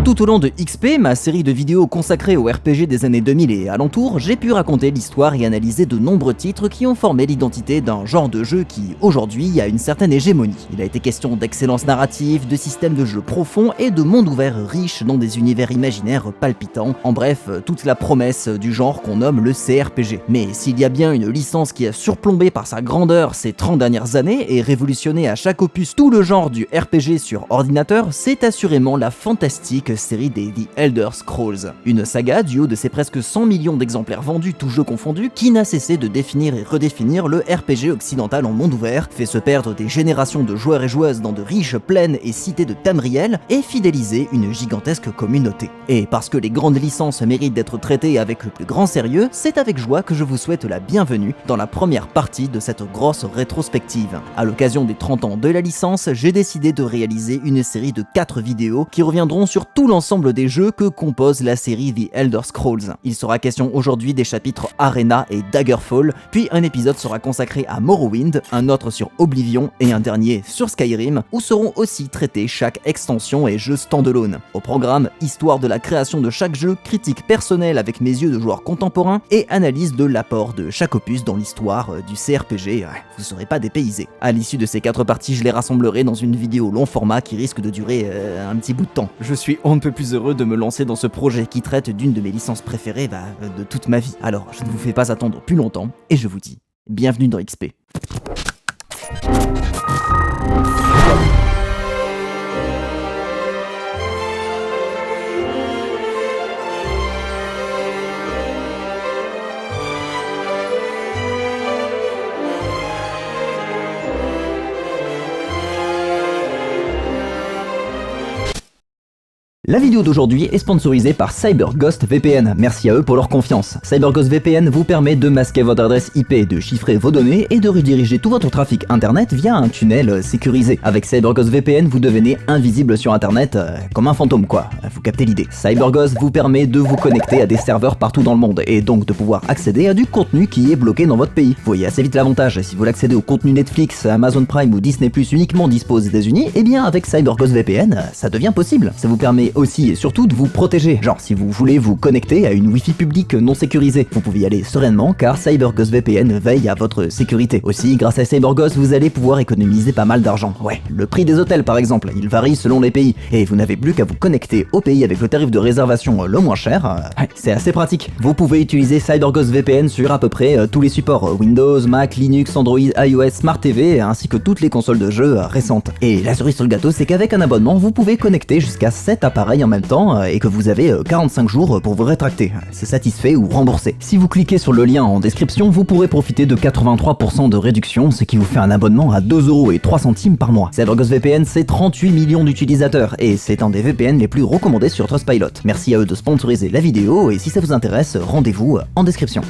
Tout au long de XP, ma série de vidéos consacrée aux RPG des années 2000 et alentours, j'ai pu raconter l'histoire et analyser de nombreux titres qui ont formé l'identité d'un genre de jeu qui, aujourd'hui, a une certaine hégémonie. Il a été question d'excellence narrative, de systèmes de jeu profonds et de mondes ouverts riches dans des univers imaginaires palpitants, en bref, toute la promesse du genre qu'on nomme le CRPG. Mais s'il y a bien une licence qui a surplombé par sa grandeur ces 30 dernières années et révolutionné à chaque opus tout le genre du RPG sur ordinateur, c'est assurément la fantastique série des The Elder Scrolls. Une saga du haut de ses presque 100 millions d'exemplaires vendus, tous jeux confondus, qui n'a cessé de définir et redéfinir le RPG occidental en monde ouvert, fait se perdre des générations de joueurs et joueuses dans de riches plaines et cités de Tamriel, et fidéliser une gigantesque communauté. Et parce que les grandes licences méritent d'être traitées avec le plus grand sérieux, c'est avec joie que je vous souhaite la bienvenue dans la première partie de cette grosse rétrospective. À l'occasion des 30 ans de la licence, j'ai décidé de réaliser une série de 4 vidéos qui reviendront sur tout l'ensemble des jeux que compose la série The Elder Scrolls. Il sera question aujourd'hui des chapitres Arena et Daggerfall, puis un épisode sera consacré à Morrowind, un autre sur Oblivion et un dernier sur Skyrim, où seront aussi traités chaque extension et jeu standalone. Au programme, histoire de la création de chaque jeu, critique personnelle avec mes yeux de joueur contemporain et analyse de l'apport de chaque opus dans l'histoire du CRPG. Vous ne serez pas dépaysés. À l'issue de ces 4 parties, je les rassemblerai dans une vidéo long format qui risque de durer un petit bout de temps. Je suis on ne peut plus heureux de me lancer dans ce projet qui traite d'une de mes licences préférées de toute ma vie. Alors, je ne vous fais pas attendre plus longtemps et je vous dis bienvenue dans XP. La vidéo d'aujourd'hui est sponsorisée par CyberGhost VPN, merci à eux pour leur confiance. CyberGhost VPN vous permet de masquer votre adresse IP, de chiffrer vos données et de rediriger tout votre trafic internet via un tunnel sécurisé. Avec CyberGhost VPN, vous devenez invisible sur internet, comme un fantôme quoi, vous captez l'idée. CyberGhost vous permet de vous connecter à des serveurs partout dans le monde et donc de pouvoir accéder à du contenu qui est bloqué dans votre pays. Vous voyez assez vite l'avantage, si vous voulez accéder au contenu Netflix, Amazon Prime ou Disney+, uniquement dispo aux États-Unis, et bien avec CyberGhost VPN, ça devient possible. Ça vous permet aussi et surtout de vous protéger. Genre si vous voulez vous connecter à une Wi-Fi publique non sécurisée, vous pouvez y aller sereinement car CyberGhost VPN veille à votre sécurité. Aussi, grâce à CyberGhost, vous allez pouvoir économiser pas mal d'argent. Ouais, le prix des hôtels par exemple, il varie selon les pays et vous n'avez plus qu'à vous connecter au pays avec le tarif de réservation le moins cher. C'est assez pratique. Vous pouvez utiliser CyberGhost VPN sur à peu près tous les supports Windows, Mac, Linux, Android, iOS, Smart TV ainsi que toutes les consoles de jeux récentes. Et la cerise sur le gâteau, c'est qu'avec un abonnement, vous pouvez connecter jusqu'à 7 appareils en même temps et que vous avez 45 jours pour vous rétracter. C'est satisfait ou remboursé. Si vous cliquez sur le lien en description, vous pourrez profiter de 83% de réduction, ce qui vous fait un abonnement à 2,03€ par mois. CyberGhost VPN, c'est 38 millions d'utilisateurs et c'est un des VPN les plus recommandés sur Trustpilot. Merci à eux de sponsoriser la vidéo et si ça vous intéresse, rendez-vous en description.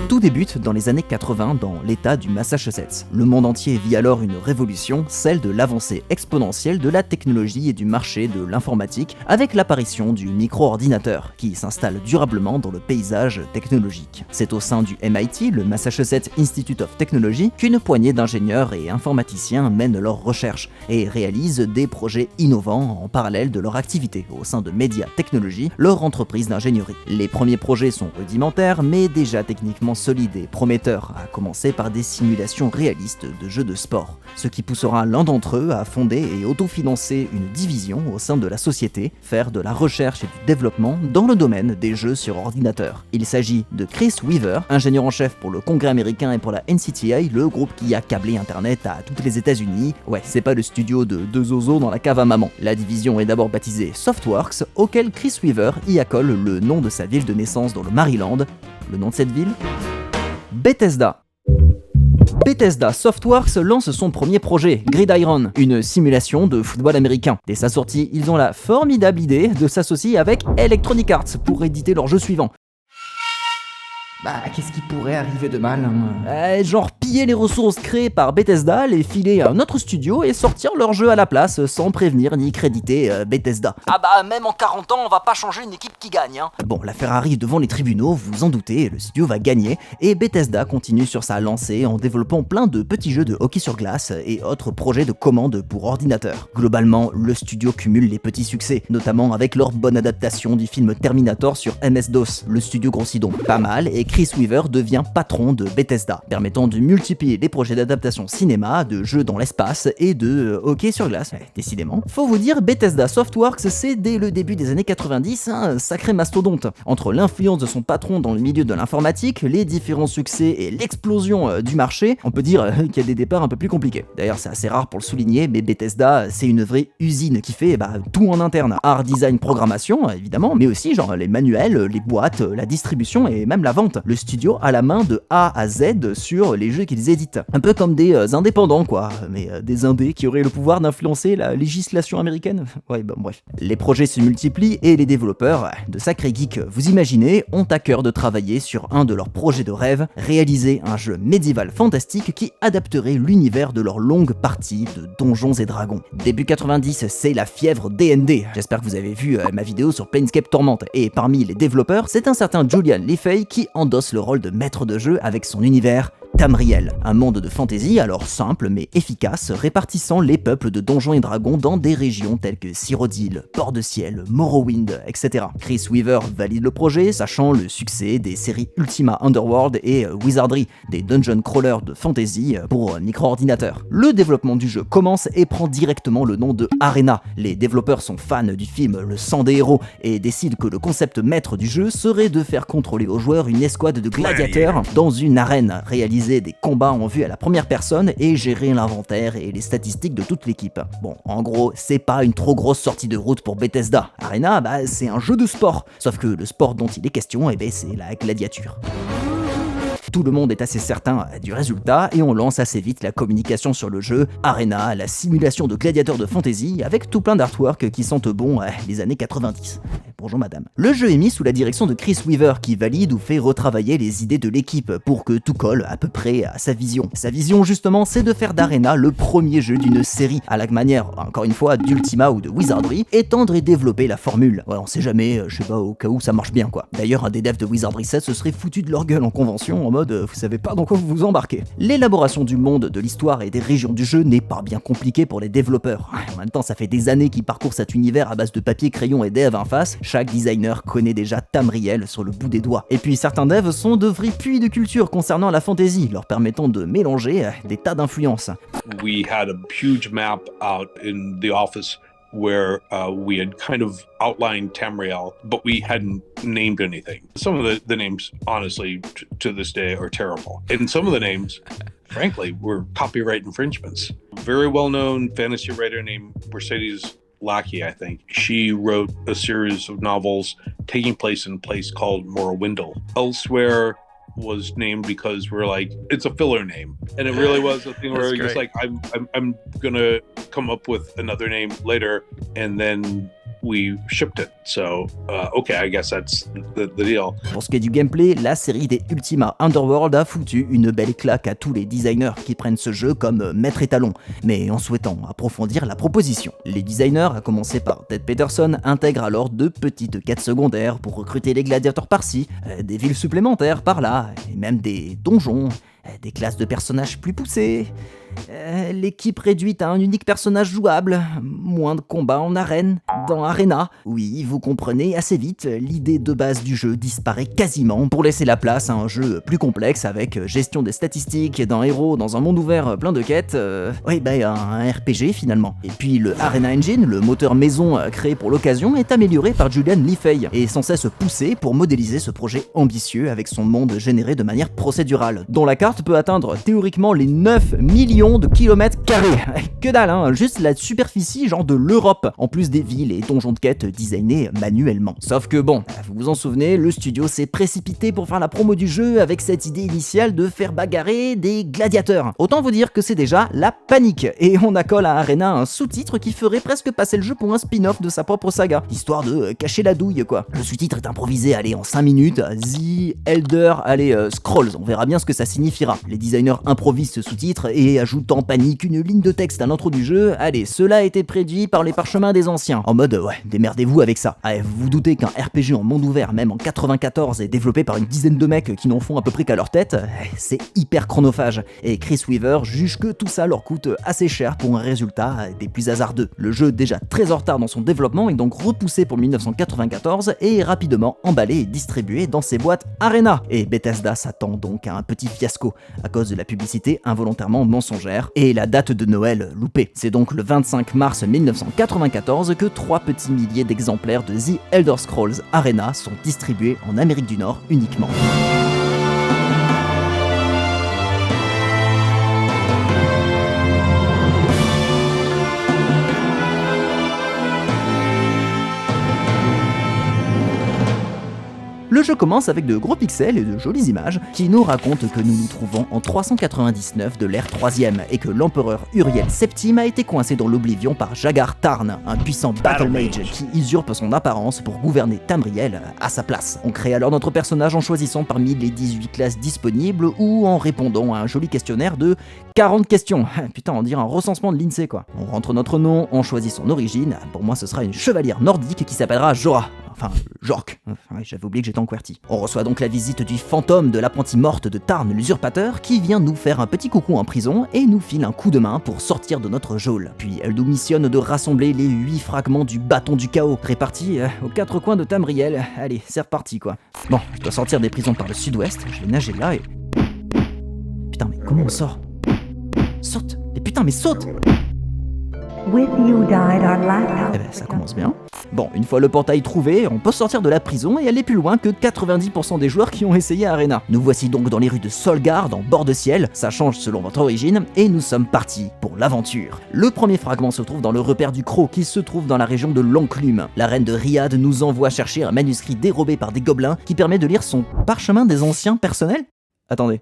Tout débute dans les années 80 dans l'état du Massachusetts. Le monde entier vit alors une révolution, celle de l'avancée exponentielle de la technologie et du marché de l'informatique, avec l'apparition du micro-ordinateur, qui s'installe durablement dans le paysage technologique. C'est au sein du MIT, le Massachusetts Institute of Technology, qu'une poignée d'ingénieurs et informaticiens mènent leurs recherches et réalisent des projets innovants en parallèle de leur activité au sein de Media Technology, leur entreprise d'ingénierie. Les premiers projets sont rudimentaires, mais déjà techniquement solide et prometteur, à commencer par des simulations réalistes de jeux de sport, ce qui poussera l'un d'entre eux à fonder et autofinancer une division au sein de la société, faire de la recherche et du développement dans le domaine des jeux sur ordinateur. Il s'agit de Chris Weaver, ingénieur en chef pour le Congrès américain et pour la NCTI, le groupe qui a câblé Internet à toutes les États-Unis. Ouais, c'est pas le studio de deux zozos dans la cave à maman. La division est d'abord baptisée Softworks, auquel Chris Weaver y accole le nom de sa ville de naissance dans le Maryland. Le nom de cette ville ? Bethesda. Bethesda Softworks lance son premier projet, Gridiron, une simulation de football américain. Dès sa sortie, ils ont la formidable idée de s'associer avec Electronic Arts pour éditer leur jeu suivant. Qu'est-ce qui pourrait arriver de mal hein ? Genre pire piller les ressources créées par Bethesda, les filer à un autre studio et sortir leur jeu à la place sans prévenir ni créditer Bethesda. Ah bah même en 40 ans on va pas changer une équipe qui gagne hein. Bon, l'affaire arrive devant les tribunaux, vous en doutez, le studio va gagner et Bethesda continue sur sa lancée en développant plein de petits jeux de hockey sur glace et autres projets de commandes pour ordinateur. Globalement, le studio cumule les petits succès, notamment avec leur bonne adaptation du film Terminator sur MS-DOS. Le studio grossit donc pas mal et Chris Weaver devient patron de Bethesda, permettant de multiplier les projets d'adaptation cinéma, de jeux dans l'espace et de hockey sur glace. Décidément. Faut vous dire, Bethesda Softworks, c'est dès le début des années 90 un sacré mastodonte. Entre l'influence de son patron dans le milieu de l'informatique, les différents succès et l'explosion du marché, on peut dire qu'il y a des départs un peu plus compliqués. D'ailleurs, c'est assez rare pour le souligner, mais Bethesda, c'est une vraie usine qui fait tout en interne. Art, design, programmation, évidemment, mais aussi genre les manuels, les boîtes, la distribution et même la vente. Le studio a la main de A à Z sur les jeux qu'ils éditent. Un peu comme des indépendants quoi, mais des indés qui auraient le pouvoir d'influencer la législation américaine. Ouais, bon bref. Les projets se multiplient et les développeurs, de sacrés geeks vous imaginez, ont à cœur de travailler sur un de leurs projets de rêve, réaliser un jeu médiéval fantastique qui adapterait l'univers de leur longue partie de Donjons et Dragons. Début 90, c'est la fièvre D&D. J'espère que vous avez vu ma vidéo sur Planescape Torment, et parmi les développeurs, c'est un certain Julian Lefey qui endosse le rôle de maître de jeu avec son univers Tamriel, un monde de fantasy alors simple mais efficace, répartissant les peuples de Donjons et Dragons dans des régions telles que Cyrodiil, Port-de-Ciel, Morrowind, etc. Chris Weaver valide le projet, sachant le succès des séries Ultima Underworld et Wizardry, des dungeon crawlers de fantasy pour micro-ordinateur. Le développement du jeu commence et prend directement le nom de Arena. Les développeurs sont fans du film Le sang des héros et décident que le concept maître du jeu serait de faire contrôler aux joueurs une escouade de gladiateurs dans une arène, réaliser des combats en vue à la première personne et gérer l'inventaire et les statistiques de toute l'équipe. Bon, en gros, c'est pas une trop grosse sortie de route pour Bethesda. Arena, c'est un jeu de sport. Sauf que le sport dont il est question, c'est la gladiature. Tout le monde est assez certain du résultat et on lance assez vite la communication sur le jeu Arena, la simulation de gladiateurs de fantasy avec tout plein d'artwork qui sentent bon les années 90. Bonjour madame. Le jeu est mis sous la direction de Chris Weaver qui valide ou fait retravailler les idées de l'équipe pour que tout colle à peu près à sa vision. Sa vision justement c'est de faire d'Arena le premier jeu d'une série à la manière, encore une fois, d'Ultima ou de Wizardry, étendre et développer la formule. Ouais, on sait jamais, je sais pas, au cas où ça marche bien quoi. D'ailleurs un des devs de Wizardry 7 se serait foutu de leur gueule en convention en mode vous savez pas dans quoi vous vous embarquez. L'élaboration du monde, de l'histoire et des régions du jeu n'est pas bien compliquée pour les développeurs. En même temps, ça fait des années qu'ils parcourent cet univers à base de papier, crayon et dev en face. Chaque designer connaît déjà Tamriel sur le bout des doigts. Et puis certains devs sont de vrais puits de culture concernant la fantasy, leur permettant de mélanger des tas d'influences. We had a huge map out in the office where we had kind of outlined Tamriel, but we hadn't named anything. Some of the names, honestly, to this day are terrible. And some of the names, frankly, were copyright infringements. Very well-known fantasy writer named Mercedes Lackey, I think. She wrote a series of novels taking place in a place called Morrowind. Elsewhere was named because we're like, it's a filler name, and it really was a thing where you're just like, I'm gonna come up with another name later, and then we shipped it. So, okay, I guess that's the deal. Pour ce qui est du gameplay, la série des Ultima Underworld a foutu une belle claque à tous les designers qui prennent ce jeu comme maître étalon, mais en souhaitant approfondir la proposition. Les designers, à commencer par Ted Peterson, intègrent alors de petites quêtes secondaires pour recruter les gladiateurs par-ci, des villes supplémentaires par-là, et même des donjons, des classes de personnages plus poussées. L'équipe réduite à un unique personnage jouable, moins de combats en arène, dans Arena. Oui, vous comprenez, assez vite, l'idée de base du jeu disparaît quasiment pour laisser la place à un jeu plus complexe avec gestion des statistiques d'un héros dans un monde ouvert plein de quêtes. Un RPG finalement. Et puis le Arena Engine, le moteur maison créé pour l'occasion, est amélioré par Julian Lefey et sans cesse poussé pour modéliser ce projet ambitieux avec son monde généré de manière procédurale, dont la carte peut atteindre théoriquement les 9 millions millions de kilomètres carrés. Que dalle, hein, juste la superficie genre de l'Europe, en plus des villes et donjons de quête designés manuellement. Sauf que bon, vous vous en souvenez, le studio s'est précipité pour faire la promo du jeu avec cette idée initiale de faire bagarrer des gladiateurs. Autant vous dire que c'est déjà la panique, et on accole à Arena un sous-titre qui ferait presque passer le jeu pour un spin-off de sa propre saga, histoire de cacher la douille quoi. Le sous-titre est improvisé, allez, en 5 minutes, The Elder, Scrolls, on verra bien ce que ça signifiera. Les designers improvisent ce sous-titre et ajoutent en panique une ligne de texte à l'intro du jeu, allez, cela a été prédit par les parchemins des anciens. En mode, ouais, démerdez-vous avec ça. Allez, vous vous doutez qu'un RPG en monde ouvert, même en 94, est développé par une dizaine de mecs qui n'en font à peu près qu'à leur tête, c'est hyper chronophage. Et Chris Weaver juge que tout ça leur coûte assez cher pour un résultat des plus hasardeux. Le jeu, déjà très en retard dans son développement, est donc repoussé pour 1994 et rapidement emballé et distribué dans ses boîtes Arena. Et Bethesda s'attend donc à un petit fiasco à cause de la publicité involontairement mensongère et la date de Noël loupée. C'est donc le 25 mars 1994 que 3 petits milliers d'exemplaires de The Elder Scrolls Arena sont distribués en Amérique du Nord uniquement. Le jeu commence avec de gros pixels et de jolies images qui nous racontent que nous nous trouvons en 399 de l'ère 3ème et que l'empereur Uriel VII a été coincé dans l'oblivion par Jagar Tarn, un puissant battle mage qui usurpe son apparence pour gouverner Tamriel à sa place. On crée alors notre personnage en choisissant parmi les 18 classes disponibles ou en répondant à un joli questionnaire de 40 questions. Putain, on dirait un recensement de l'INSEE quoi. On rentre notre nom, on choisit son origine. Pour moi, ce sera une chevalière nordique qui s'appellera Jorah. Enfin, Jork. Ouais, j'avais oublié que j'étais en QWERTY. On reçoit donc la visite du fantôme de l'apprentie morte de Tarn l'usurpateur qui vient nous faire un petit coucou en prison et nous file un coup de main pour sortir de notre geôle. Puis elle nous missionne de rassembler les 8 fragments du bâton du chaos répartis aux 4 coins de Tamriel. Allez, c'est reparti quoi. Bon, je dois sortir des prisons par le sud-ouest, je vais nager là et... Putain, mais comment on sort? Saute! Mais putain, mais saute! With you died our last. Eh ben, ça commence bien. Bon, une fois le portail trouvé, on peut sortir de la prison et aller plus loin que 90% des joueurs qui ont essayé Arena. Nous voici donc dans les rues de Solgard, en bord de ciel, ça change selon votre origine, et nous sommes partis pour l'aventure. Le premier fragment se trouve dans le repère du Croc, qui se trouve dans la région de l'Enclume. La reine de Riyad nous envoie chercher un manuscrit dérobé par des gobelins qui permet de lire son parchemin des anciens personnels. Attendez.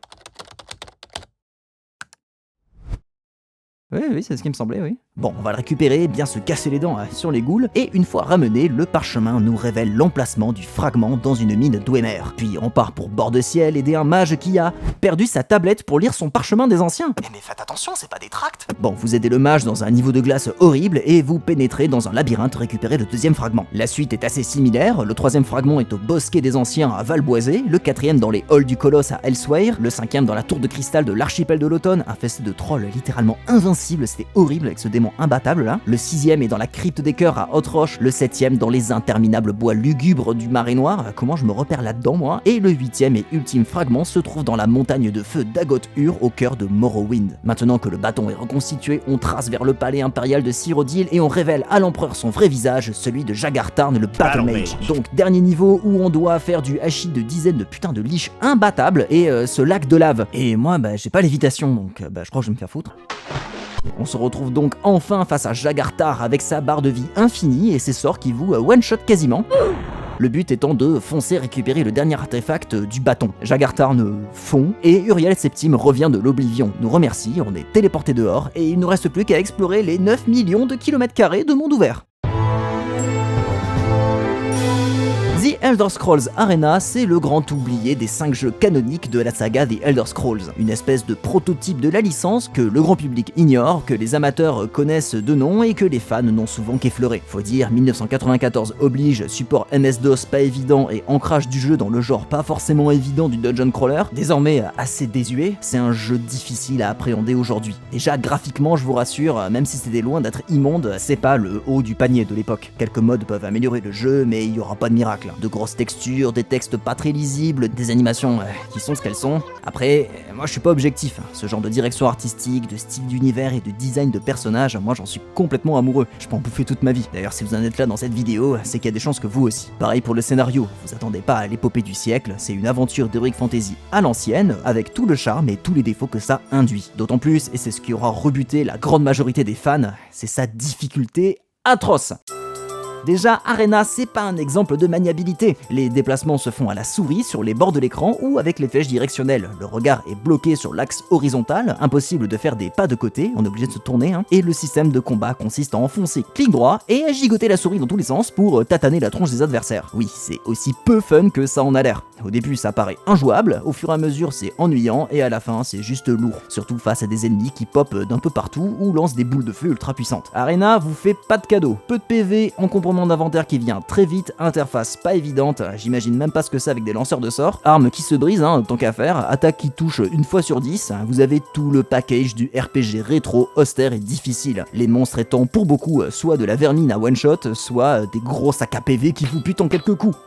Oui, c'est ce qui me semblait, oui. Bon, on va le récupérer, bien se casser les dents sur les ghouls, et une fois ramené, le parchemin nous révèle l'emplacement du fragment dans une mine d'Ouémer. Puis on part pour bord de ciel aider un mage qui a perdu sa tablette pour lire son parchemin des anciens. Mais faites attention, c'est pas des tracts. Bon, vous aidez le mage dans un niveau de glace horrible et vous pénétrez dans un labyrinthe récupérer le deuxième fragment. La suite est assez similaire, le troisième fragment est au bosquet des anciens à Valboisé, le quatrième dans les halls du Colosse à Elsewhere, le cinquième dans la tour de cristal de l'archipel de l'automne, infesté de trolls littéralement invincibles, c'était horrible avec ce démon imbattable là. Le sixième est dans la crypte des cœurs à Haute-Roche, le septième dans les interminables bois lugubres du Marais Noir, comment je me repère là-dedans moi, et le huitième et ultime fragment se trouve dans la montagne de feu d'Agoth-Ur au cœur de Morrowind. Maintenant que le bâton est reconstitué, on trace vers le palais impérial de Cyrodiil et on révèle à l'empereur son vrai visage, celui de Jagar Tarn, le Battle Mage. Donc dernier niveau où on doit faire du hachis de dizaines de putains de liches imbattables et ce lac de lave. Et moi j'ai pas lévitation donc je crois que je vais me faire foutre. On se retrouve donc enfin face à Jagar Tarn avec sa barre de vie infinie et ses sorts qui vous one-shot quasiment. Le but étant de foncer récupérer le dernier artefact du bâton. Jagar Tarn fond et Uriel VII revient de l'oblivion. Nous remercie, on est téléporté dehors et il ne reste plus qu'à explorer les 9 millions de kilomètres carrés de monde ouvert. The Elder Scrolls Arena, c'est le grand oublié des 5 jeux canoniques de la saga The Elder Scrolls, une espèce de prototype de la licence que le grand public ignore, que les amateurs connaissent de nom et que les fans n'ont souvent qu'effleuré. Faut dire, 1994 oblige, support MS-DOS pas évident et ancrage du jeu dans le genre pas forcément évident du dungeon crawler, désormais assez désuet, c'est un jeu difficile à appréhender aujourd'hui. Déjà graphiquement, je vous rassure, même si c'était loin d'être immonde, c'est pas le haut du panier de l'époque. Quelques mods peuvent améliorer le jeu, mais il y aura pas de miracle. De de grosses textures, des textes pas très lisibles, des animations qui sont ce qu'elles sont. Après, moi je suis pas objectif, ce genre de direction artistique, de style d'univers et de design de personnages, moi j'en suis complètement amoureux, je peux en bouffer toute ma vie. D'ailleurs si vous en êtes là dans cette vidéo, c'est qu'il y a des chances que vous aussi. Pareil pour le scénario, vous attendez pas à l'épopée du siècle, c'est une aventure d'heroic fantasy à l'ancienne, avec tout le charme et tous les défauts que ça induit. D'autant plus, et c'est ce qui aura rebuté la grande majorité des fans, c'est sa difficulté atroce. Déjà, Arena, c'est pas un exemple de maniabilité. Les déplacements se font à la souris sur les bords de l'écran ou avec les flèches directionnelles. Le regard est bloqué sur l'axe horizontal, impossible de faire des pas de côté, on est obligé de se tourner, et le système de combat consiste à enfoncer clic droit et à gigoter la souris dans tous les sens pour tataner la tronche des adversaires. Oui, c'est aussi peu fun que ça en a l'air. Au début, ça paraît injouable, au fur et à mesure, c'est ennuyant et à la fin, c'est juste lourd. Surtout face à des ennemis qui popent d'un peu partout ou lancent des boules de feu ultra puissantes. Arena vous fait pas de cadeau. Peu de PV, encombrement d'inventaire qui vient très vite, interface pas évidente, j'imagine même pas ce que c'est avec des lanceurs de sorts, armes qui se brisent, tant qu'à faire, attaque qui touche une fois sur 10, vous avez tout le package du RPG rétro, austère et difficile. Les monstres étant pour beaucoup soit de la vermine à one shot, soit des gros sacs à PV qui vous butent en quelques coups.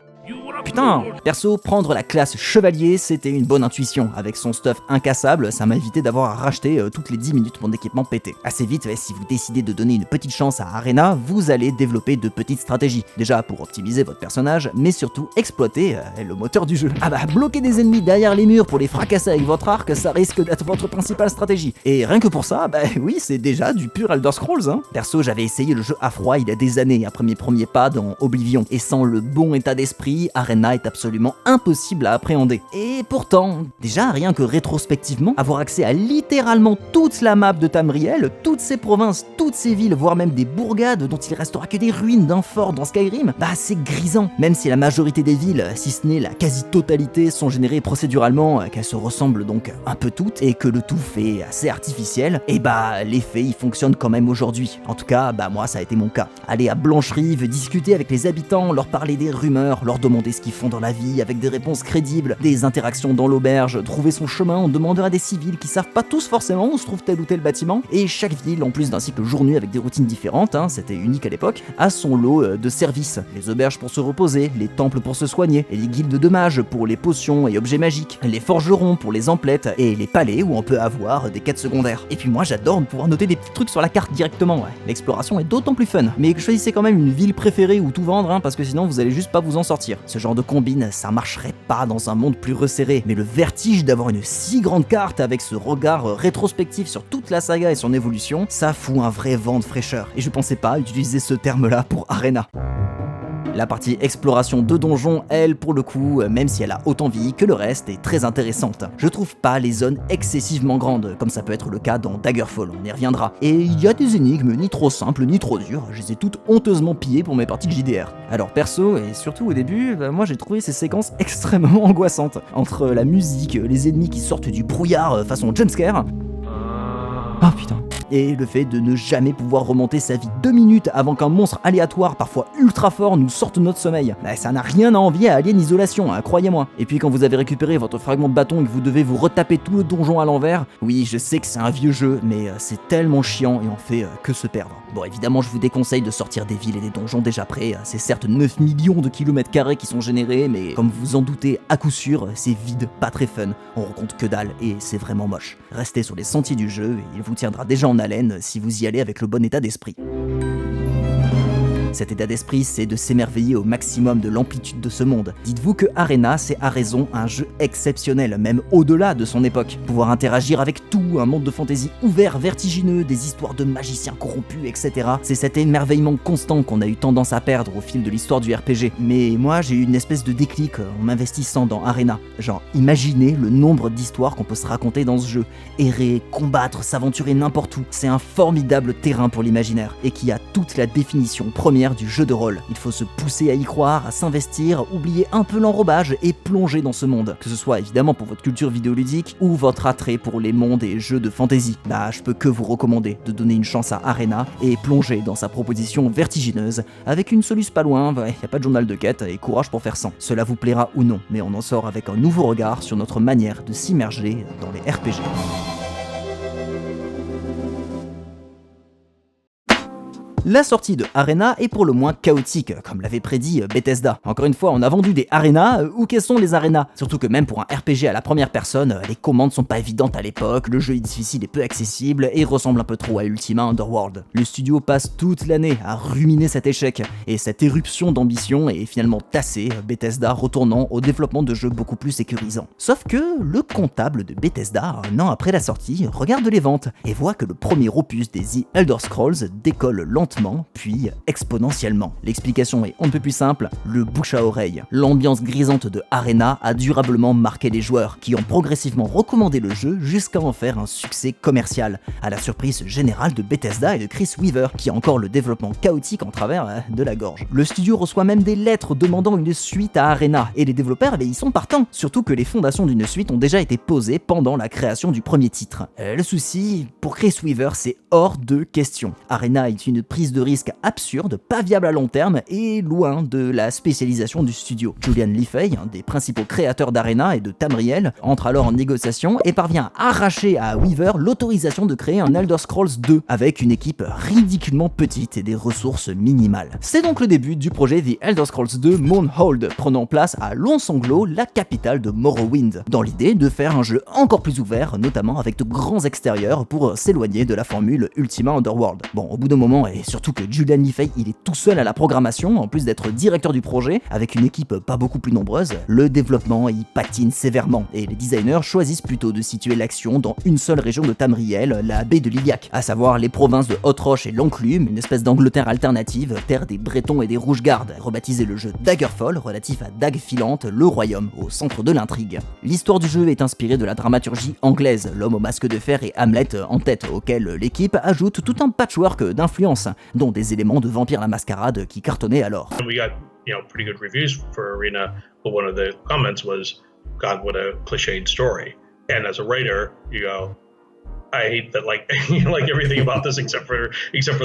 Putain, perso, prendre la classe chevalier, c'était une bonne intuition. Avec son stuff incassable, ça m'a évité d'avoir à racheter toutes les 10 minutes mon équipement pété. Assez vite, si vous décidez de donner une petite chance à Arena, vous allez développer de petites stratégies. Déjà pour optimiser votre personnage, mais surtout exploiter le moteur du jeu. Ah bah, bloquer des ennemis derrière les murs pour les fracasser avec votre arc, ça risque d'être votre principale stratégie. Et rien que pour ça, bah oui, c'est déjà du pur Elder Scrolls. Perso, j'avais essayé le jeu à froid il y a des années, après mes premiers pas dans Oblivion. Et sans le bon état d'esprit, Arena est absolument impossible à appréhender. Et pourtant, déjà rien que rétrospectivement, avoir accès à littéralement toute la map de Tamriel, toutes ses provinces, toutes ses villes, voire même des bourgades dont il restera que des ruines d'un fort dans Skyrim, bah c'est grisant. Même si la majorité des villes, si ce n'est la quasi-totalité, sont générées procéduralement, qu'elles se ressemblent donc un peu toutes, et que le tout fait assez artificiel, et bah l'effet il fonctionne quand même aujourd'hui. En tout cas, bah moi ça a été mon cas. Aller à Blancherive, discuter avec les habitants, leur parler des rumeurs, leur demander ce qu'ils font dans la vie avec des réponses crédibles, des interactions dans l'auberge, trouver son chemin en demandant à des civils qui savent pas tous forcément où se trouve tel ou tel bâtiment, et chaque ville, en plus d'un cycle jour-nuit avec des routines différentes, c'était unique à l'époque, a son lot de services. Les auberges pour se reposer, les temples pour se soigner, et les guildes de mages pour les potions et objets magiques, les forgerons pour les emplettes, et les palais où on peut avoir des quêtes secondaires. Et puis moi j'adore pouvoir noter des petits trucs sur la carte directement, L'exploration est d'autant plus fun. Mais choisissez quand même une ville préférée où tout vendre, parce que sinon vous allez juste pas vous en sortir. Ce genre de combine, ça marcherait pas dans un monde plus resserré, mais le vertige d'avoir une si grande carte avec ce regard rétrospectif sur toute la saga et son évolution, ça fout un vrai vent de fraîcheur. Et je pensais pas utiliser ce terme-là pour Arena. La partie exploration de donjons, elle, pour le coup, même si elle a autant vieilli que le reste, est très intéressante. Je trouve pas les zones excessivement grandes, comme ça peut être le cas dans Daggerfall, on y reviendra. Et il y a des énigmes ni trop simples ni trop dures, je les ai toutes honteusement pillées pour mes parties de JDR. Alors perso, et surtout au début, moi j'ai trouvé ces séquences extrêmement angoissantes. Entre la musique, les ennemis qui sortent du brouillard façon jumpscare... Ah putain. Et le fait de ne jamais pouvoir remonter sa vie 2 minutes avant qu'un monstre aléatoire, parfois ultra fort, nous sorte de notre sommeil. Ça n'a rien à envier à Alien Isolation, croyez-moi. Et puis quand vous avez récupéré votre fragment de bâton et que vous devez vous retaper tout le donjon à l'envers, oui, je sais que c'est un vieux jeu, mais c'est tellement chiant et on fait que se perdre. Bon, évidemment, je vous déconseille de sortir des villes et des donjons déjà prêts. C'est certes 9 millions de kilomètres carrés qui sont générés, mais comme vous en doutez, à coup sûr, c'est vide, pas très fun. On rencontre que dalle et c'est vraiment moche. Restez sur les sentiers du jeu et il vous tiendra déjà en haleine si vous y allez avec le bon état d'esprit. Cet état d'esprit, c'est de s'émerveiller au maximum de l'amplitude de ce monde. Dites-vous que Arena, c'est à raison un jeu exceptionnel, même au-delà de son époque. Pouvoir interagir avec tout, un monde de fantasy ouvert, vertigineux, des histoires de magiciens corrompus, etc. C'est cet émerveillement constant qu'on a eu tendance à perdre au fil de l'histoire du RPG. Mais moi, j'ai eu une espèce de déclic en m'investissant dans Arena. Genre, imaginez le nombre d'histoires qu'on peut se raconter dans ce jeu. Errer, combattre, s'aventurer n'importe où. C'est un formidable terrain pour l'imaginaire, et qui a toute la définition première du jeu de rôle. Il faut se pousser à y croire, à s'investir, oublier un peu l'enrobage et plonger dans ce monde. Que ce soit évidemment pour votre culture vidéoludique ou votre attrait pour les mondes et jeux de fantasy. Là, je peux que vous recommander de donner une chance à Arena et plonger dans sa proposition vertigineuse avec une soluce pas loin, y a pas de journal de quête et courage pour faire 100. Cela vous plaira ou non, mais on en sort avec un nouveau regard sur notre manière de s'immerger dans les RPG. La sortie de Arena est pour le moins chaotique, comme l'avait prédit Bethesda. Encore une fois, on a vendu des arenas, où quels sont les arenas? Surtout que même pour un RPG à la première personne, les commandes sont pas évidentes à l'époque, le jeu est difficile et peu accessible, et ressemble un peu trop à Ultima Underworld. Le studio passe toute l'année à ruminer cet échec, et cette éruption d'ambition est finalement tassée, Bethesda retournant au développement de jeux beaucoup plus sécurisants. Sauf que le comptable de Bethesda, un an après la sortie, regarde les ventes, et voit que le premier opus des The Elder Scrolls décolle lentement, puis exponentiellement. L'explication est on ne peut plus simple, le bouche à oreille. L'ambiance grisante de Arena a durablement marqué les joueurs, qui ont progressivement recommandé le jeu jusqu'à en faire un succès commercial, à la surprise générale de Bethesda et de Chris Weaver, qui a encore le développement chaotique en travers de la gorge. Le studio reçoit même des lettres demandant une suite à Arena, et les développeurs ils sont partants, surtout que les fondations d'une suite ont déjà été posées pendant la création du premier titre. Le souci, pour Chris Weaver, c'est hors de question. Arena est une prise de risque absurde, pas viable à long terme et loin de la spécialisation du studio. Julian Lefey, un des principaux créateurs d'Arena et de Tamriel, entre alors en négociation et parvient à arracher à Weaver l'autorisation de créer un Elder Scrolls 2 avec une équipe ridiculement petite et des ressources minimales. C'est donc le début du projet The Elder Scrolls 2 Moonhold, prenant place à Lonsanglo, la capitale de Morrowind, dans l'idée de faire un jeu encore plus ouvert, notamment avec de grands extérieurs pour s'éloigner de la formule Ultima Underworld. Bon, au bout d'un moment, et surtout que Julian Lefey il est tout seul à la programmation, en plus d'être directeur du projet, avec une équipe pas beaucoup plus nombreuse, le développement y patine sévèrement, et les designers choisissent plutôt de situer l'action dans une seule région de Tamriel, la baie de Liliac, à savoir les provinces de Haute-Roche et l'Enclume, une espèce d'Angleterre alternative, terre des Bretons et des Rouge-Gardes, rebaptisé le jeu Daggerfall, relatif à Dague filante, le royaume, au centre de l'intrigue. L'histoire du jeu est inspirée de la dramaturgie anglaise, L'homme au masque de fer et Hamlet en tête, auquel l'équipe ajoute tout un patchwork d'influences, dont des éléments de Vampire la Mascarade qui cartonnaient alors. We got, pretty good reviews for Arena, but one of the comments was, God, what a cliched story. And as a writer, you go, I hate that, like, like everything about this except for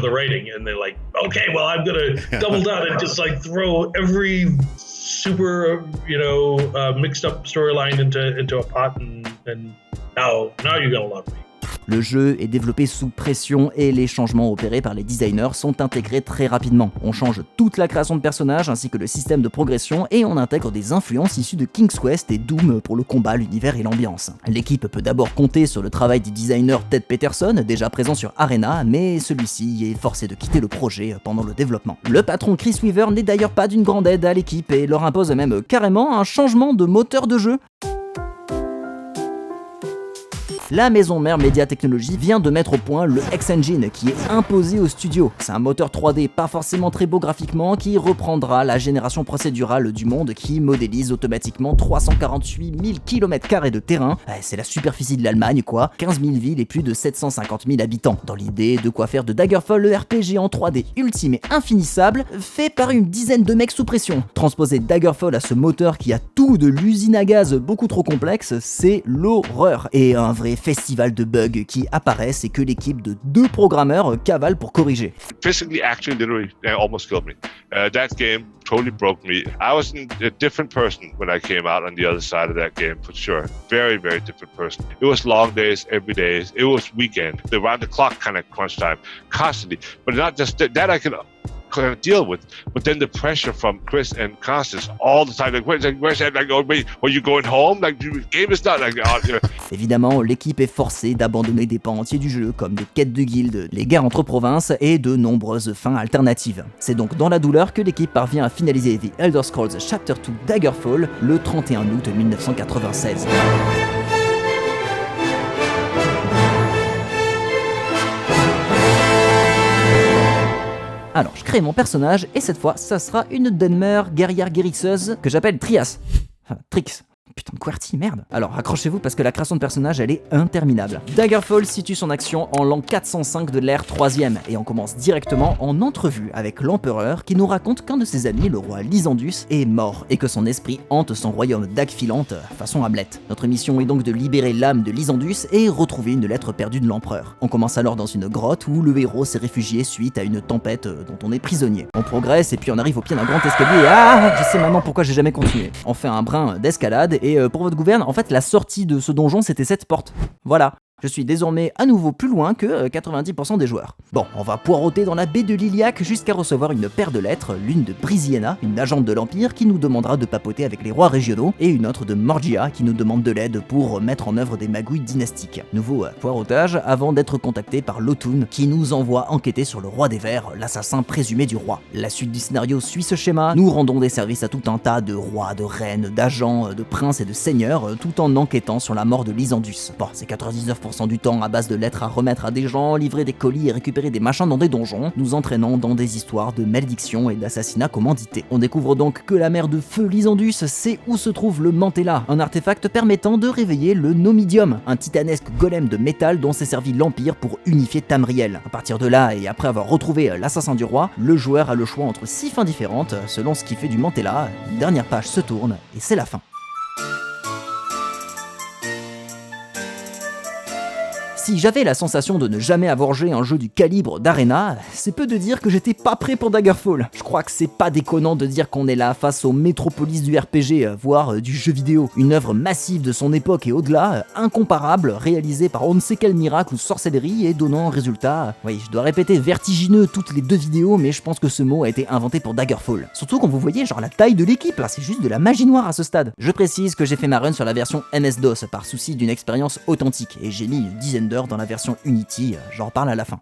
the writing. And they're like, okay, well, I'm gonna double down and just like throw every super, mixed up storyline into a pot, and now you're gonna love me. Le jeu est développé sous pression et les changements opérés par les designers sont intégrés très rapidement. On change toute la création de personnages ainsi que le système de progression et on intègre des influences issues de King's Quest et Doom pour le combat, l'univers et l'ambiance. L'équipe peut d'abord compter sur le travail du designer Ted Peterson, déjà présent sur Arena, mais celui-ci est forcé de quitter le projet pendant le développement. Le patron Chris Weaver n'est d'ailleurs pas d'une grande aide à l'équipe et leur impose même carrément un changement de moteur de jeu. La maison mère Media Technology vient de mettre au point le X-Engine qui est imposé au studio. C'est un moteur 3D pas forcément très beau graphiquement qui reprendra la génération procédurale du monde qui modélise automatiquement 348 000 km² de terrain. C'est la superficie de l'Allemagne quoi, 15 000 villes et plus de 750 000 habitants. Dans l'idée de quoi faire de Daggerfall le RPG en 3D ultime et infinissable, fait par une dizaine de mecs sous pression. Transposer Daggerfall à ce moteur qui a tout de l'usine à gaz beaucoup trop complexe, c'est l'horreur. Et un vrai festival de bugs qui apparaissent et que l'équipe de 2 programmeurs cavale pour corriger. Physically, actually, literally, almost killed me. That game totally broke me. I was a different person when I came out on the other side of that game, for sure. Very, very different person. It was long days, every day. It was weekend, the round the clock kind of crunch time, constantly. But not just that I could kind of deal with, but then the pressure from Chris and Constance all the time. Like, where's that? Like, oh, wait, are you going home? Like, the game is not like. Évidemment, l'équipe est forcée d'abandonner des pans entiers du jeu, comme des quêtes de guildes, les guerres entre provinces et de nombreuses fins alternatives. C'est donc dans la douleur que l'équipe parvient à finaliser The Elder Scrolls Chapter 2 Daggerfall le 31 août 1996. Alors, je crée mon personnage, et cette fois, ça sera une Dunmer guerrière guérisseuse que j'appelle Trias. Enfin, Trix. Putain de QWERTY, merde. Alors accrochez-vous parce que la création de personnage elle est interminable. Daggerfall situe son action en l'an 405 de l'ère 3ème et on commence directement en entrevue avec l'empereur qui nous raconte qu'un de ses amis, le roi Lysandus, est mort et que son esprit hante son royaume Dague filante façon Hamlet. Notre mission est donc de libérer l'âme de Lysandus et retrouver une lettre perdue de l'empereur. On commence alors dans une grotte où le héros s'est réfugié suite à une tempête dont on est prisonnier. On progresse et puis on arrive au pied d'un grand escalier et je sais maintenant pourquoi j'ai jamais continué. On fait un brin d'escalade et pour votre gouverne, en fait la sortie de ce donjon c'était cette porte. Voilà. Je suis désormais à nouveau plus loin que 90% des joueurs. Bon, on va poireauter dans la baie de Liliac jusqu'à recevoir une paire de lettres, l'une de Brisiena, une agente de l'Empire qui nous demandera de papoter avec les rois régionaux, et une autre de Morgia qui nous demande de l'aide pour mettre en œuvre des magouilles dynastiques. Nouveau poireautage avant d'être contacté par Lotun qui nous envoie enquêter sur le roi des vers, l'assassin présumé du roi. La suite du scénario suit ce schéma, nous rendons des services à tout un tas de rois, de reines, d'agents, de princes et de seigneurs, tout en enquêtant sur la mort de Lysandus. Bon, c'est 99% du temps à base de lettres à remettre à des gens, livrer des colis et récupérer des machins dans des donjons, nous entraînant dans des histoires de malédiction et d'assassinats commandités. On découvre donc que la mère de feu Lysandus sait où se trouve le Mantella, un artefact permettant de réveiller le Nomidium, un titanesque golem de métal dont s'est servi l'Empire pour unifier Tamriel. À partir de là, et après avoir retrouvé l'assassin du roi, le joueur a le choix entre 6 fins différentes, selon ce qui fait du Mantella. Une dernière page se tourne, et c'est la fin. Si j'avais la sensation de ne jamais avoir joué un jeu du calibre d'Arena, c'est peu de dire que j'étais pas prêt pour Daggerfall. Je crois que c'est pas déconnant de dire qu'on est là face aux métropolis du RPG, voire du jeu vidéo. Une œuvre massive de son époque et au-delà, incomparable, réalisée par on ne sait quel miracle ou sorcellerie et donnant un résultat, oui, je dois répéter vertigineux toutes les 2 vidéos, mais je pense que ce mot a été inventé pour Daggerfall. Surtout quand vous voyez genre la taille de l'équipe, là, c'est juste de la magie noire à ce stade. Je précise que j'ai fait ma run sur la version MS-DOS par souci d'une expérience authentique, et j'ai mis une dizaine d'heures dans la version Unity, j'en reparle à la fin.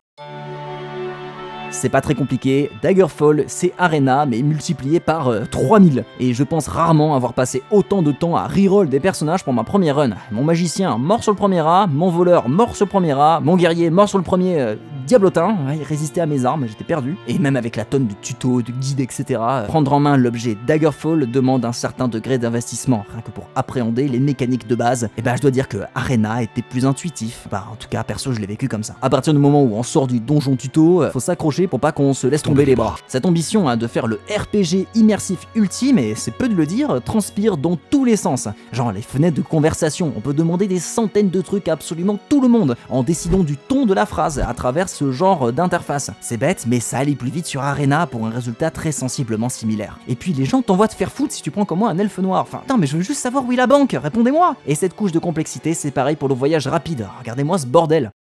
C'est pas très compliqué, Daggerfall c'est Arena mais multiplié par 3000, et je pense rarement avoir passé autant de temps à reroll des personnages pour ma première run. Mon magicien mort sur le premier rat, mon voleur mort sur le premier rat, mon guerrier mort sur le premier diablotin, ouais, il résistait à mes armes, j'étais perdu. Et même avec la tonne de tutos, de guides, etc., prendre en main l'objet Daggerfall demande un certain degré d'investissement, rien que pour appréhender les mécaniques de base. Et je dois dire que Arena était plus intuitif, en tout cas perso je l'ai vécu comme ça. À partir du moment où on sort du donjon tuto, faut s'accrocher pour pas qu'on se laisse tomber les bras. Cette ambition de faire le RPG immersif ultime, et c'est peu de le dire, transpire dans tous les sens. Genre les fenêtres de conversation, on peut demander des centaines de trucs à absolument tout le monde, en décidant du ton de la phrase à travers ce genre d'interface. C'est bête, mais ça allait plus vite sur Arena pour un résultat très sensiblement similaire. Et puis les gens t'envoient te faire foutre si tu prends comme moi un elfe noir. Enfin, putain, mais je veux juste savoir où est la banque, répondez-moi. Et cette couche de complexité, c'est pareil pour le voyage rapide. Regardez-moi ce bordel.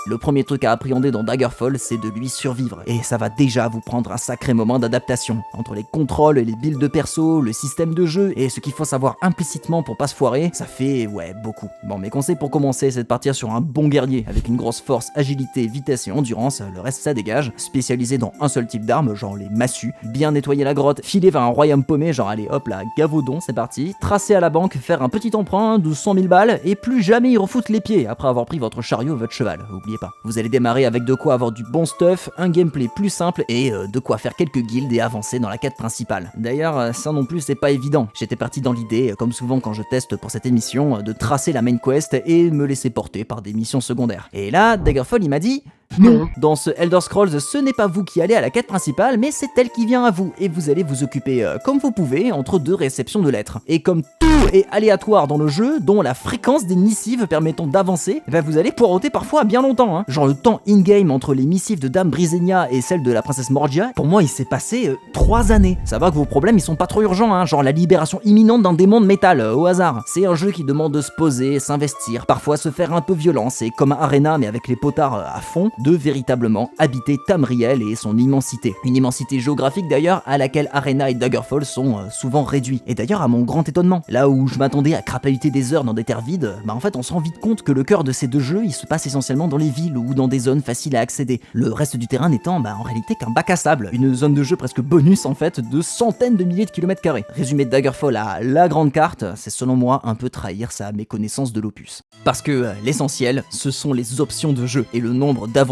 Le premier truc à appréhender dans Daggerfall, c'est de lui survivre, et ça va déjà vous prendre un sacré moment d'adaptation. Entre les contrôles, les builds de perso, le système de jeu, et ce qu'il faut savoir implicitement pour pas se foirer, ça fait, beaucoup. Bon, mes conseils pour commencer, c'est de partir sur un bon guerrier, avec une grosse force, agilité, vitesse et endurance, le reste ça dégage, spécialisé dans un seul type d'arme, genre les massues, bien nettoyer la grotte, filer vers un royaume paumé, genre allez hop là, Gavaudon, c'est parti, tracer à la banque, faire un petit emprunt de 100 000 balles, et plus jamais y refoutre les pieds, après avoir pris votre chariot ou votre cheval, oubliez pas. Vous allez démarrer avec de quoi avoir du bon stuff, un gameplay plus simple et de quoi faire quelques guildes et avancer dans la quête principale. D'ailleurs, ça non plus c'est pas évident. J'étais parti dans l'idée, comme souvent quand je teste pour cette émission, de tracer la main quest et me laisser porter par des missions secondaires. Et là, Daggerfall il m'a dit... Non, dans ce Elder Scrolls, ce n'est pas vous qui allez à la quête principale, mais c'est elle qui vient à vous, et vous allez vous occuper comme vous pouvez entre 2 réceptions de lettres. Et comme tout est aléatoire dans le jeu, dont la fréquence des missives permettant d'avancer, vous allez poireauter parfois bien longtemps, hein. Genre le temps in-game entre les missives de Dame Brisenia et celle de la princesse Morgia, pour moi il s'est passé 3 années. Ça va que vos problèmes ils sont pas trop urgents, hein, genre la libération imminente d'un démon de métal, au hasard. C'est un jeu qui demande de se poser, s'investir, parfois se faire un peu violence, et comme Arena mais avec les potards à fond, de véritablement habiter Tamriel et son immensité. Une immensité géographique d'ailleurs à laquelle Arena et Daggerfall sont souvent réduits. Et d'ailleurs à mon grand étonnement, là où je m'attendais à crapahuter des heures dans des terres vides, en fait on se rend vite compte que le cœur de ces 2 jeux il se passe essentiellement dans les villes ou dans des zones faciles à accéder. Le reste du terrain n'étant en réalité qu'un bac à sable, une zone de jeu presque bonus en fait de centaines de milliers de kilomètres carrés. Résumé de Daggerfall à la grande carte, c'est selon moi un peu trahir sa méconnaissance de l'opus. Parce que l'essentiel, ce sont les options de jeu et le nombre d'aventures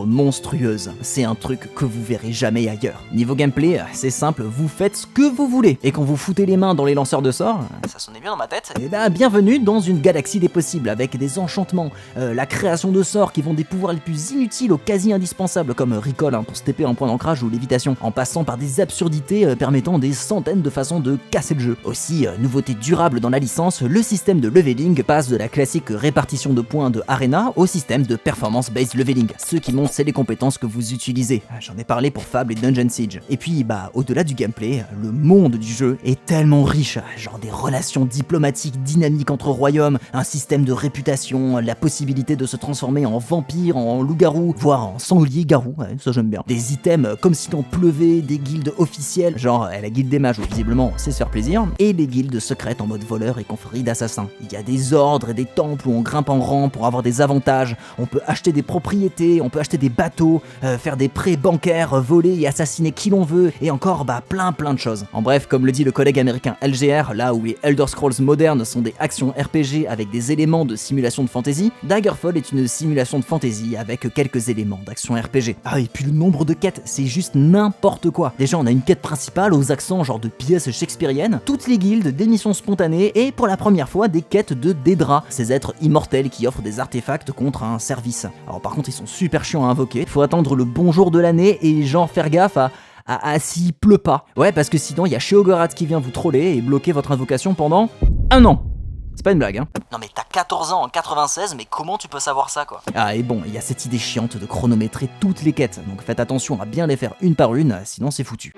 monstrueuses. C'est un truc que vous verrez jamais ailleurs. Niveau gameplay, c'est simple, vous faites ce que vous voulez. Et quand vous foutez les mains dans les lanceurs de sorts, ça sonnait bien dans ma tête, bienvenue dans une galaxie des possibles avec des enchantements, la création de sorts qui vont des pouvoirs les plus inutiles aux quasi indispensables comme recall pour se TP en point d'ancrage ou lévitation, en passant par des absurdités permettant des centaines de façons de casser le jeu. Aussi, nouveauté durable dans la licence, le système de leveling passe de la classique répartition de points de Arena au système de performance-based leveling. Ce qui monte, c'est les compétences que vous utilisez. J'en ai parlé pour Fable et Dungeon Siege. Et puis, au-delà du gameplay, le monde du jeu est tellement riche, genre des relations diplomatiques dynamiques entre royaumes, un système de réputation, la possibilité de se transformer en vampire, en loup-garou, voire en sanglier-garou, ça j'aime bien. Des items comme si t'en pleuvait, des guildes officielles, genre la guilde des mages où visiblement on sait se faire plaisir, et les guildes secrètes en mode voleur et confrérie d'assassins. Il y a des ordres et des temples où on grimpe en rang pour avoir des avantages, on peut acheter des propriétés, on peut acheter des bateaux, faire des prêts bancaires, voler et assassiner qui l'on veut, et encore plein de choses. En bref, comme le dit le collègue américain LGR, là où les Elder Scrolls modernes sont des actions RPG avec des éléments de simulation de fantasy, Daggerfall est une simulation de fantasy avec quelques éléments d'action RPG. Ah, et puis le nombre de quêtes, c'est juste n'importe quoi. Déjà, on a une quête principale aux accents genre de pièces shakespeariennes, toutes les guildes, des missions spontanées et pour la première fois des quêtes de Dédras, ces êtres immortels qui offrent des artefacts contre un service. Alors par contre, ils sont super chiants à invoquer, il faut attendre le bon jour de l'année et genre faire gaffe à s'il pleut pas. Ouais, parce que sinon, il y a Sheogorath qui vient vous troller et bloquer votre invocation pendant 1 an. C'est pas une blague, hein. Non mais t'as 14 ans en 96, mais comment tu peux savoir ça, quoi? Ah, et bon, il y a cette idée chiante de chronométrer toutes les quêtes, donc faites attention à bien les faire une par une, sinon c'est foutu.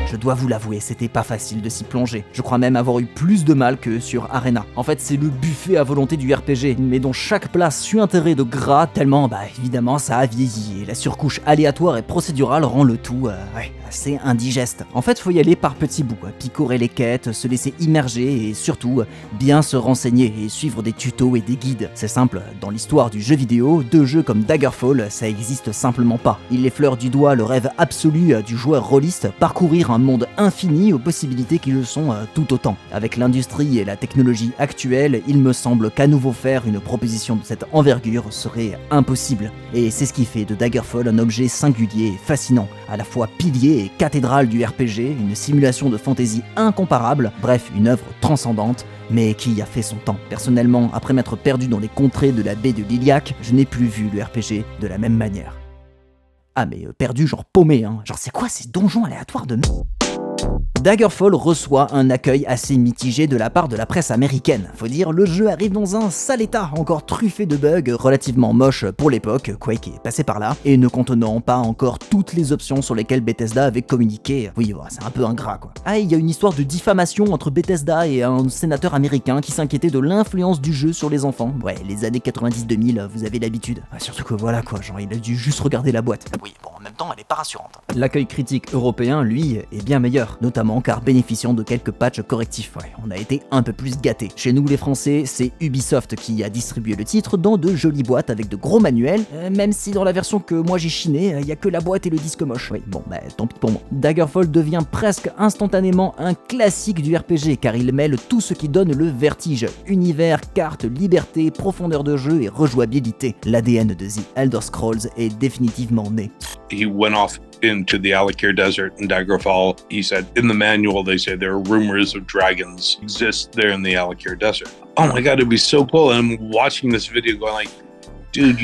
Je dois vous l'avouer, c'était pas facile de s'y plonger. Je crois même avoir eu plus de mal que sur Arena. En fait, c'est le buffet à volonté du RPG, mais dont chaque plat suinterré de gras tellement, évidemment, ça a vieilli. Et la surcouche aléatoire et procédurale rend le tout, assez indigeste. En fait, faut y aller par petits bouts, picorer les quêtes, se laisser immerger et surtout, bien se renseigner et suivre des tutos et des guides. C'est simple, dans l'histoire du jeu vidéo, deux jeux comme Daggerfall, ça existe simplement pas. Il effleure du doigt le rêve absolu du joueur rôliste, parcourir un monde infini aux possibilités qui le sont tout autant. Avec l'industrie et la technologie actuelle, il me semble qu'à nouveau faire une proposition de cette envergure serait impossible. Et c'est ce qui fait de Daggerfall un objet singulier et fascinant, à la fois pilier et cathédrale du RPG, une simulation de fantasy incomparable, bref, une œuvre transcendante, mais qui a fait son temps. Personnellement, après m'être perdu dans les contrées de la baie de Liliac, je n'ai plus vu le RPG de la même manière. Ah mais perdu genre paumé, hein. Genre c'est quoi ces donjons aléatoires de merde? Daggerfall reçoit un accueil assez mitigé de la part de la presse américaine. Faut dire, le jeu arrive dans un sale état, encore truffé de bugs, relativement moches pour l'époque, Quake est passé par là, et ne contenant pas encore toutes les options sur lesquelles Bethesda avait communiqué. Oui, c'est un peu ingrat, quoi. Ah, il y a une histoire de diffamation entre Bethesda et un sénateur américain qui s'inquiétait de l'influence du jeu sur les enfants. Ouais, les années 90-2000, vous avez l'habitude. Surtout que voilà, quoi, genre il a dû juste regarder la boîte. Oui, bon, en même temps, elle est pas rassurante. L'accueil critique européen, lui, est bien meilleur, notamment car bénéficiant de quelques patchs correctifs. Ouais, on a été un peu plus gâtés. Chez nous les Français, c'est Ubisoft qui a distribué le titre dans de jolies boîtes avec de gros manuels, même si dans la version que moi j'ai chiné, il y a que la boîte et le disque moche. Oui, bon, tant pis pour moi. Daggerfall devient presque instantanément un classique du RPG car il mêle tout ce qui donne le vertige. Univers, cartes, liberté, profondeur de jeu et rejouabilité. L'ADN de The Elder Scrolls est définitivement né. He went off into the Alakir Desert in Daggerfall. He said, in the manual, they say there are rumors of dragons exist there in the Alakir Desert. Oh my God, it'd be so cool. And I'm watching this video going like, dude,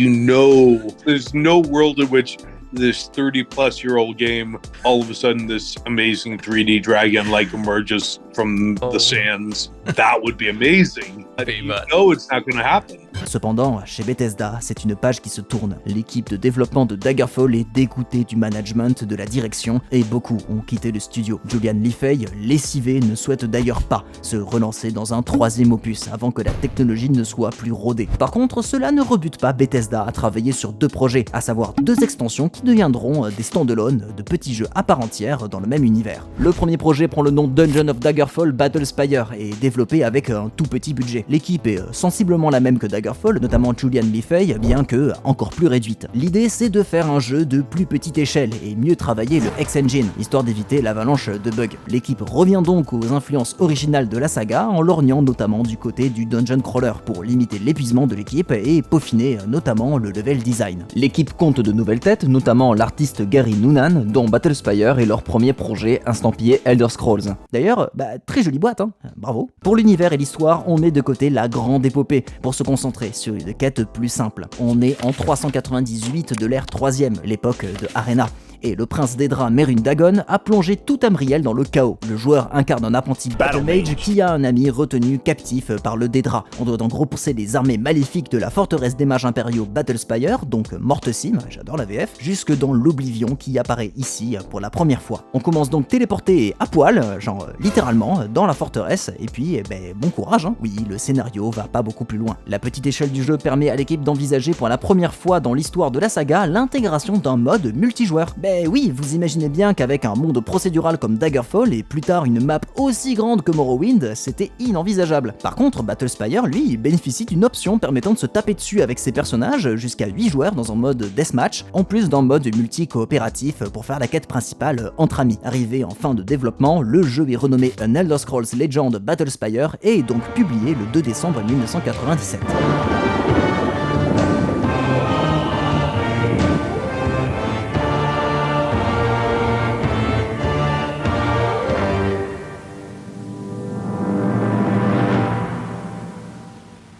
there's no world in which this 30-plus-year-old game, all of a sudden this amazing 3D dragon emerges from the sands. That would be amazing. It's not going to happen. Cependant, chez Bethesda, c'est une page qui se tourne. L'équipe de développement de Daggerfall est dégoûtée du management, de la direction, et beaucoup ont quitté le studio. Julian Lefey, lessivé, ne souhaite d'ailleurs pas se relancer dans un 3e opus avant que la technologie ne soit plus rodée. Par contre, cela ne rebute pas Bethesda à travailler sur 2 projets, à savoir 2 extensions qui deviendront des stand-alone, de petits jeux à part entière dans le même univers. Le premier projet prend le nom Dungeon of Daggerfall Battlespire et est développé avec un tout petit budget. L'équipe est sensiblement la même que Daggerfall, notamment Julian Lefey, bien que encore plus réduite. L'idée c'est de faire un jeu de plus petite échelle et mieux travailler le X-Engine, histoire d'éviter l'avalanche de bugs. L'équipe revient donc aux influences originales de la saga en lorgnant notamment du côté du dungeon crawler pour limiter l'épuisement de l'équipe et peaufiner notamment le level design. L'équipe compte de nouvelles têtes, notamment l'artiste Gary Noonan, dont Battlespire est leur premier projet instampillé Elder Scrolls. D'ailleurs, très jolie boîte, hein, bravo. Pour l'univers et l'histoire, on met de côté la grande épopée pour se concentrer sur une quête plus simple. On est en 398 de l'ère 3e, l'époque de Arena. et le prince des draps Mérune Dagon a plongé tout Tamriel dans le chaos. Le joueur incarne un apprenti Battle Mage qui a un ami retenu captif par le Dédra. On doit donc repousser les armées maléfiques de la forteresse des mages impériaux Battlespire, donc Mortecim, j'adore la VF, jusque dans l'Oblivion qui apparaît ici pour la première fois. On commence donc téléporté à poil, genre littéralement, dans la forteresse, et puis bon courage, hein. Oui, le scénario va pas beaucoup plus loin. La petite échelle du jeu permet à l'équipe d'envisager pour la première fois dans l'histoire de la saga l'intégration d'un mode multijoueur. Oui, vous imaginez bien qu'avec un monde procédural comme Daggerfall et plus tard une map aussi grande que Morrowind, c'était inenvisageable. Par contre, Battlespire, lui, bénéficie d'une option permettant de se taper dessus avec ses personnages jusqu'à 8 joueurs dans un mode deathmatch, en plus d'un mode multi-coopératif pour faire la quête principale entre amis. Arrivé en fin de développement, le jeu est renommé An Elder Scrolls Legend Battlespire et est donc publié le 2 décembre 1997.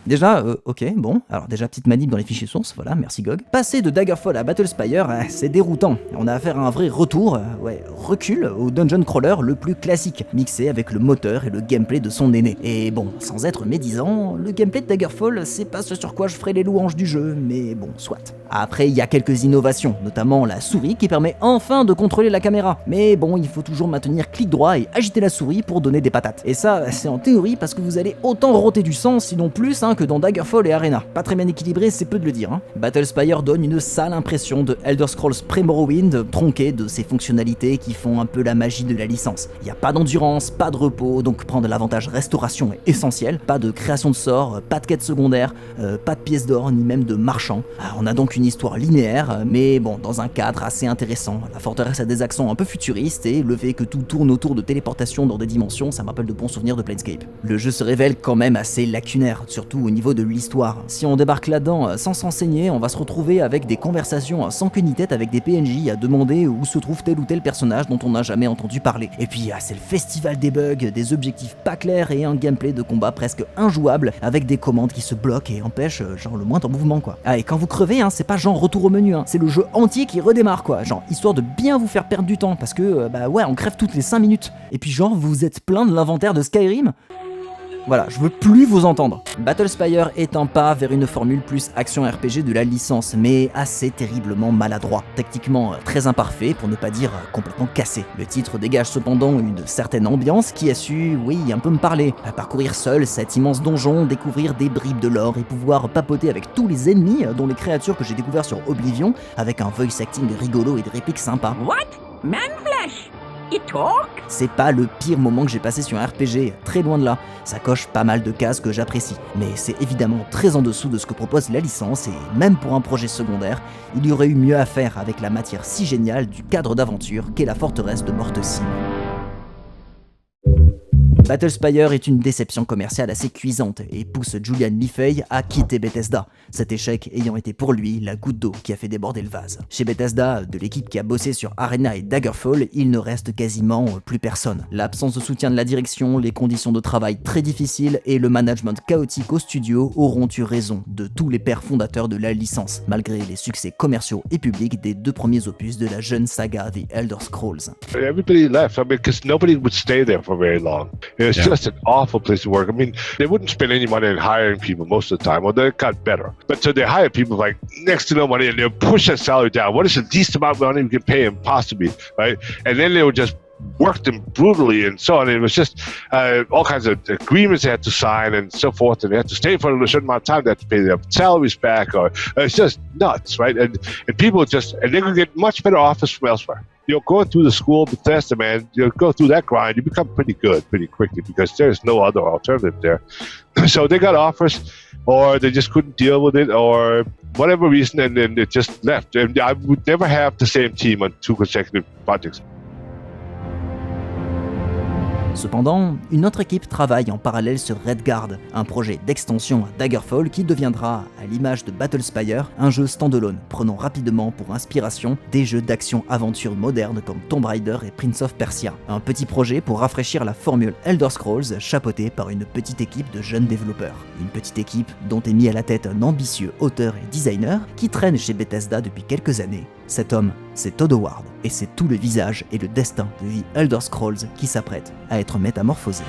Déjà, ok, bon, alors déjà petite manip dans les fichiers sources, voilà, merci GOG. Passer de Daggerfall à Battlespire, c'est déroutant. On a affaire à un vrai retour, recul au dungeon crawler le plus classique, mixé avec le moteur et le gameplay de son aîné. Et bon, sans être médisant, le gameplay de Daggerfall, c'est pas ce sur quoi je ferai les louanges du jeu, mais bon, soit. Après, il y a quelques innovations, notamment la souris qui permet enfin de contrôler la caméra. Mais bon, il faut toujours maintenir clic droit et agiter la souris pour donner des patates. Et ça, c'est en théorie parce que vous allez autant roter du sang, sinon plus, que dans Daggerfall et Arena. Pas très bien équilibré, c'est peu de le dire. Battlespire donne une sale impression de Elder Scrolls pré-Morrowind, tronquée de ses fonctionnalités qui font un peu la magie de la licence. Il n'y a pas d'endurance, pas de repos, donc prendre l'avantage restauration est essentiel. Pas de création de sorts, pas de quête secondaire, pas de pièces d'or, ni même de marchands. On a donc une histoire linéaire, mais bon, dans un cadre assez intéressant. La forteresse a des accents un peu futuristes et le fait que tout tourne autour de téléportation dans des dimensions, ça me rappelle de bons souvenirs de Planescape. Le jeu se révèle quand même assez lacunaire, surtout au niveau de l'histoire. Si on débarque là-dedans sans s'enseigner, on va se retrouver avec des conversations sans queue ni tête avec des PNJ à demander où se trouve tel ou tel personnage dont on n'a jamais entendu parler. Et puis c'est le festival des bugs, des objectifs pas clairs et un gameplay de combat presque injouable avec des commandes qui se bloquent et empêchent genre le moindre mouvement quoi. Et quand vous crevez, c'est pas genre retour au menu, c'est le jeu entier qui redémarre quoi, genre histoire de bien vous faire perdre du temps parce que on crève toutes les 5 minutes. Et puis genre vous vous êtes plein de l'inventaire de Skyrim. Voilà, je veux plus vous entendre. Battlespire est un pas vers une formule plus action RPG de la licence, mais assez terriblement maladroit. Tactiquement très imparfait, pour ne pas dire complètement cassé. Le titre dégage cependant une certaine ambiance qui a su, un peu me parler. À parcourir seul cet immense donjon, découvrir des bribes de lore et pouvoir papoter avec tous les ennemis, dont les créatures que j'ai découvertes sur Oblivion, avec un voice acting rigolo et des répliques sympas. What? Man-flesh? You talk? C'est pas le pire moment que j'ai passé sur un RPG, très loin de là. Ça coche pas mal de cases que j'apprécie, mais c'est évidemment très en dessous de ce que propose la licence et même pour un projet secondaire, il y aurait eu mieux à faire avec la matière si géniale du cadre d'aventure qu'est la forteresse de Mortecim. Battlespire est une déception commerciale assez cuisante et pousse Julian Lifey à quitter Bethesda, cet échec ayant été pour lui la goutte d'eau qui a fait déborder le vase. Chez Bethesda, de l'équipe qui a bossé sur Arena et Daggerfall, il ne reste quasiment plus personne. L'absence de soutien de la direction, les conditions de travail très difficiles et le management chaotique au studio auront eu raison de tous les pères fondateurs de la licence, malgré les succès commerciaux et publics des 2 premiers opus de la jeune saga The Elder Scrolls. Everybody left, because nobody would stay there for very long. It's just an awful place to work. I mean, they wouldn't spend any money on hiring people most of the time, or they got better. But so they hire people like next to no money, and they'll push that salary down. What is the least amount of money we can pay them possibly, right? And then they would just work them brutally and so on. It was just all kinds of agreements they had to sign and so forth, and they had to stay for a certain amount of time. They had to pay their salaries back, or it's just nuts, right? And people just, and they could get much better offers from elsewhere. Going through the school Bethesda, man, go through that grind, you become pretty good pretty quickly because there's no other alternative there. So they got offers, or they just couldn't deal with it, or whatever reason, and then they just left. And I would never have the same team on 2 consecutive projects. Cependant, une autre équipe travaille en parallèle sur Redguard, un projet d'extension à Daggerfall qui deviendra, à l'image de Battlespire, un jeu standalone, prenant rapidement pour inspiration des jeux d'action-aventure modernes comme Tomb Raider et Prince of Persia. Un petit projet pour rafraîchir la formule Elder Scrolls, chapeauté par une petite équipe de jeunes développeurs. Une petite équipe dont est mis à la tête un ambitieux auteur et designer qui traîne chez Bethesda depuis quelques années, Cet homme, c'est Todd Howard, et c'est tout le visage et le destin de The Elder Scrolls qui s'apprête à être métamorphosé.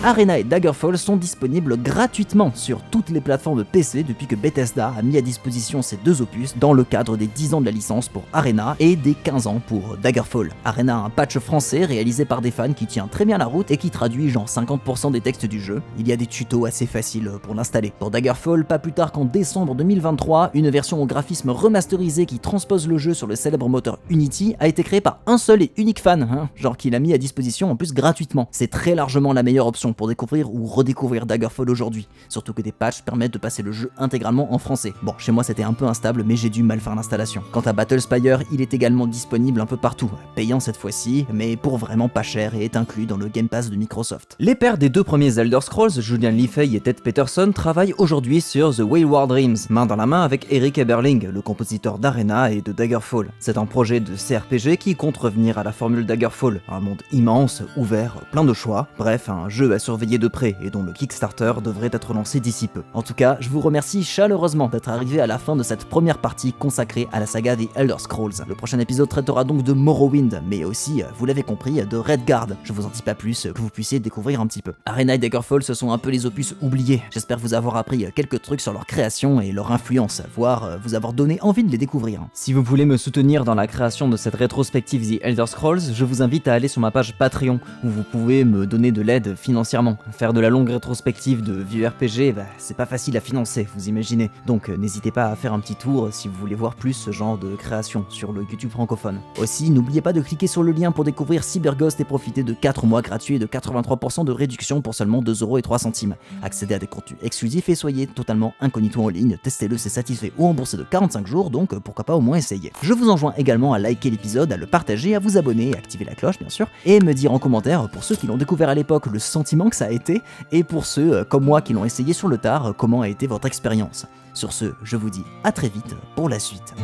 Arena et Daggerfall sont disponibles gratuitement sur toutes les plateformes PC depuis que Bethesda a mis à disposition ces deux opus dans le cadre des 10 ans de la licence pour Arena et des 15 ans pour Daggerfall. Arena a un patch français réalisé par des fans qui tient très bien la route et qui traduit genre 50% des textes du jeu. Il y a des tutos assez faciles pour l'installer. Pour Daggerfall, pas plus tard qu'en décembre 2023, une version au graphisme remasterisé qui transpose le jeu sur le célèbre moteur Unity a été créée par un seul et unique fan, genre qu'il a mis à disposition en plus gratuitement. C'est très largement la meilleure option pour découvrir ou redécouvrir Daggerfall aujourd'hui, surtout que des patchs permettent de passer le jeu intégralement en français. Bon, chez moi c'était un peu instable, mais j'ai dû mal faire l'installation. Quant à Battlespire, il est également disponible un peu partout, payant cette fois-ci, mais pour vraiment pas cher et est inclus dans le Game Pass de Microsoft. Les pères des deux premiers Elder Scrolls, Julian Lefey et Ted Peterson, travaillent aujourd'hui sur The Wayward Dreams, main dans la main avec Eric Eberling, le compositeur d'Arena et de Daggerfall. C'est un projet de CRPG qui compte revenir à la formule Daggerfall, un monde immense, ouvert, plein de choix, bref, un jeu à surveiller de près et dont le Kickstarter devrait être lancé d'ici peu. En tout cas, je vous remercie chaleureusement d'être arrivé à la fin de cette première partie consacrée à la saga des Elder Scrolls. Le prochain épisode traitera donc de Morrowind, mais aussi, vous l'avez compris, de Redguard. Je vous en dis pas plus, que vous puissiez découvrir un petit peu. Arena et Daggerfall, ce sont un peu les opus oubliés. J'espère vous avoir appris quelques trucs sur leur création et leur influence, voire vous avoir donné envie de les découvrir. Si vous voulez me soutenir dans la création de cette rétrospective The Elder Scrolls, je vous invite à aller sur ma page Patreon, où vous pouvez me donner de l'aide financièrement. Faire de la longue rétrospective de vieux RPG, c'est pas facile à financer, vous imaginez. Donc n'hésitez pas à faire un petit tour si vous voulez voir plus ce genre de création sur le YouTube francophone. Aussi, n'oubliez pas de cliquer sur le lien pour découvrir CyberGhost et profiter de 4 mois gratuits et de 83% de réduction pour seulement 2,03€. Accédez à des contenus exclusifs et soyez totalement incognito en ligne. Testez-le, c'est satisfait ou remboursé de 45 jours, donc pourquoi pas au moins essayer. Je vous enjoins également à liker l'épisode, à le partager, à vous abonner, à activer la cloche bien sûr, et me dire en commentaire, pour ceux qui l'ont découvert à l'époque, le sentiment que ça a été, et pour ceux comme moi qui l'ont essayé sur le tard, comment a été votre expérience. Sur ce, je vous dis à très vite pour la suite.